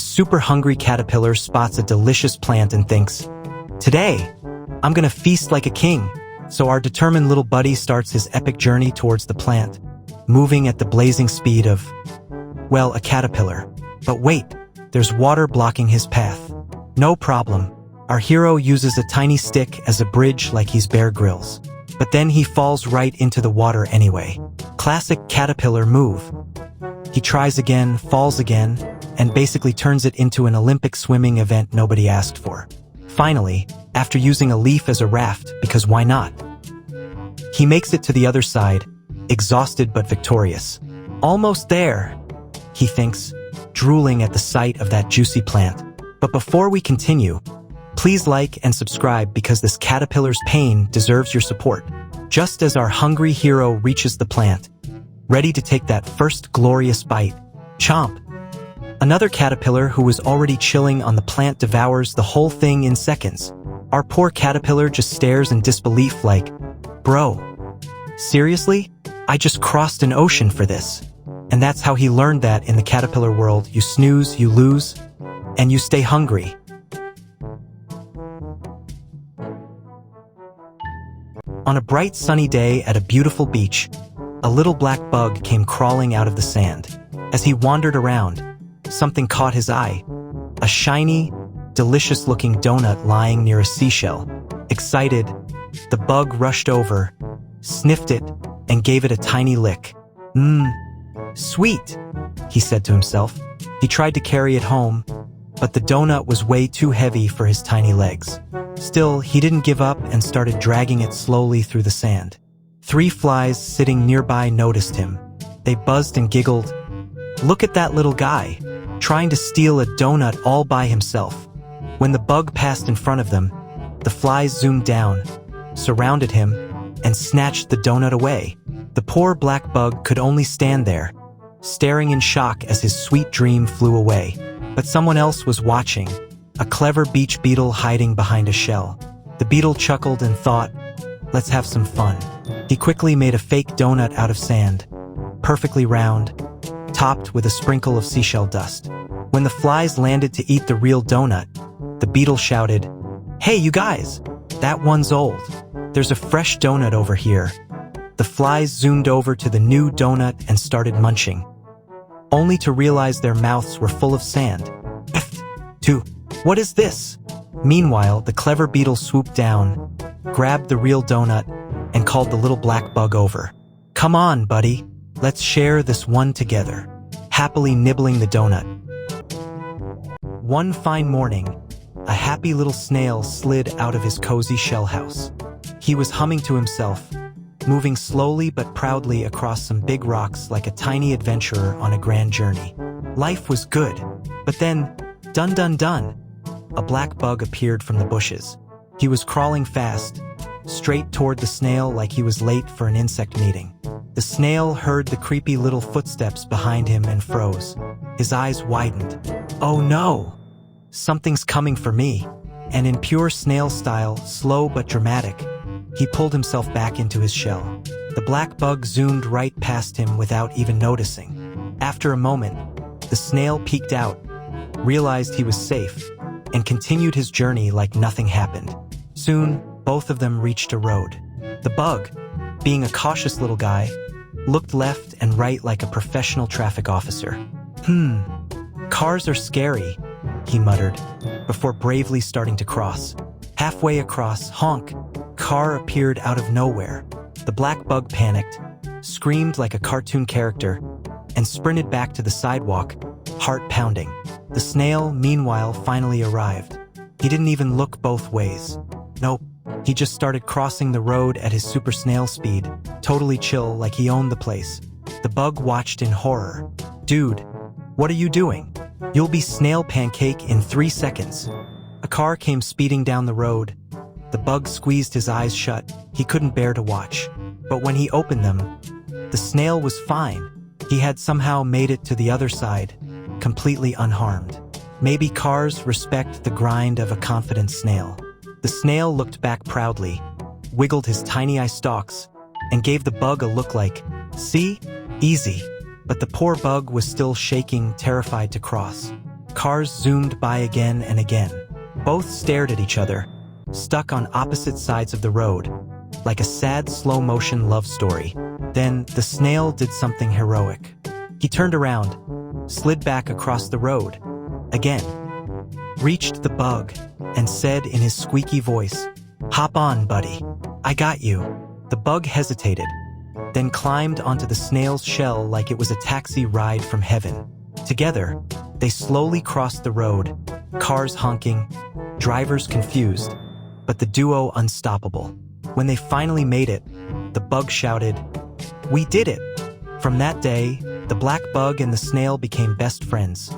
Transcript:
super hungry caterpillar spots a delicious plant and thinks, "Today, I'm gonna feast like a king." So our determined little buddy starts his epic journey towards the plant, moving at the blazing speed of, well, a caterpillar. But wait, there's water blocking his path. No problem. Our hero uses a tiny stick as a bridge like he's Bear Grylls. But then he falls right into the water anyway. Classic caterpillar move. He tries again, falls again, and basically turns it into an Olympic swimming event nobody asked for. Finally, after using a leaf as a raft, because why not? He makes it to the other side, exhausted but victorious. Almost there, he thinks, drooling at the sight of that juicy plant. But before we continue, please like and subscribe because this caterpillar's pain deserves your support. Just as our hungry hero reaches the plant, ready to take that first glorious bite, chomp! Another caterpillar who was already chilling on the plant devours the whole thing in seconds. Our poor caterpillar just stares in disbelief like, "Bro, seriously? I just crossed an ocean for this." And that's how he learned that in the caterpillar world, you snooze, you lose, and you stay hungry. On a bright sunny day at a beautiful beach, a little black bug came crawling out of the sand. As he wandered around, something caught his eye. A shiny, delicious-looking donut lying near a seashell. Excited, the bug rushed over, sniffed it, and gave it a tiny lick. Sweet, he said to himself. He tried to carry it home, but the donut was way too heavy for his tiny legs. Still, he didn't give up and started dragging it slowly through the sand. 3 flies sitting nearby noticed him. They buzzed and giggled. "Look at that little guy, trying to steal a donut all by himself." When the bug passed in front of them, the flies zoomed down, surrounded him, and snatched the donut away. The poor black bug could only stand there, staring in shock as his sweet dream flew away. But someone else was watching, a clever beach beetle hiding behind a shell. The beetle chuckled and thought, "Let's have some fun." He quickly made a fake donut out of sand, perfectly round, topped with a sprinkle of seashell dust. When the flies landed to eat the real donut, the beetle shouted, "Hey, you guys, that one's old. There's a fresh donut over here." The flies zoomed over to the new donut and started munching, only to realize their mouths were full of sand. What is this? Meanwhile, the clever beetle swooped down, grabbed the real donut, and called the little black bug over. "Come on, buddy, let's share this one together," happily nibbling the donut. One fine morning, a happy little snail slid out of his cozy shell house. He was humming to himself, moving slowly but proudly across some big rocks like a tiny adventurer on a grand journey. Life was good, but then, dun, a black bug appeared from the bushes. He was crawling fast, straight toward the snail like he was late for an insect meeting. The snail heard the creepy little footsteps behind him and froze. His eyes widened. "Oh no! Something's coming for me." And in pure snail style, slow but dramatic, he pulled himself back into his shell. The black bug zoomed right past him without even noticing. After a moment, the snail peeked out, realized he was safe, and continued his journey like nothing happened. Soon, both of them reached a road. The bug, being a cautious little guy, looked left and right like a professional traffic officer. Cars are scary," he muttered, before bravely starting to cross. Halfway across, honk, car appeared out of nowhere. The black bug panicked, screamed like a cartoon character, and sprinted back to the sidewalk, heart pounding. The snail, meanwhile, finally arrived. He didn't even look both ways. Nope, he just started crossing the road at his super snail speed, totally chill like he owned the place. The bug watched in horror. "Dude, what are you doing? You'll be snail pancake in 3 seconds." A car came speeding down the road. The bug squeezed his eyes shut. He couldn't bear to watch. But when he opened them, the snail was fine. He had somehow made it to the other side, completely unharmed. Maybe cars respect the grind of a confident snail. The snail looked back proudly, wiggled his tiny eye stalks, and gave the bug a look like, "See? Easy." But the poor bug was still shaking, terrified to cross. Cars zoomed by again and again. Both stared at each other, stuck on opposite sides of the road, like a sad slow-motion love story. Then the snail did something heroic. He turned around, slid back across the road, again, reached the bug, and said in his squeaky voice, "Hop on, buddy. I got you." The bug hesitated, then climbed onto the snail's shell like it was a taxi ride from heaven. Together, they slowly crossed the road, cars honking, drivers confused, but the duo unstoppable. When they finally made it, the bug shouted, "We did it!" From that day, the black bug and the snail became best friends.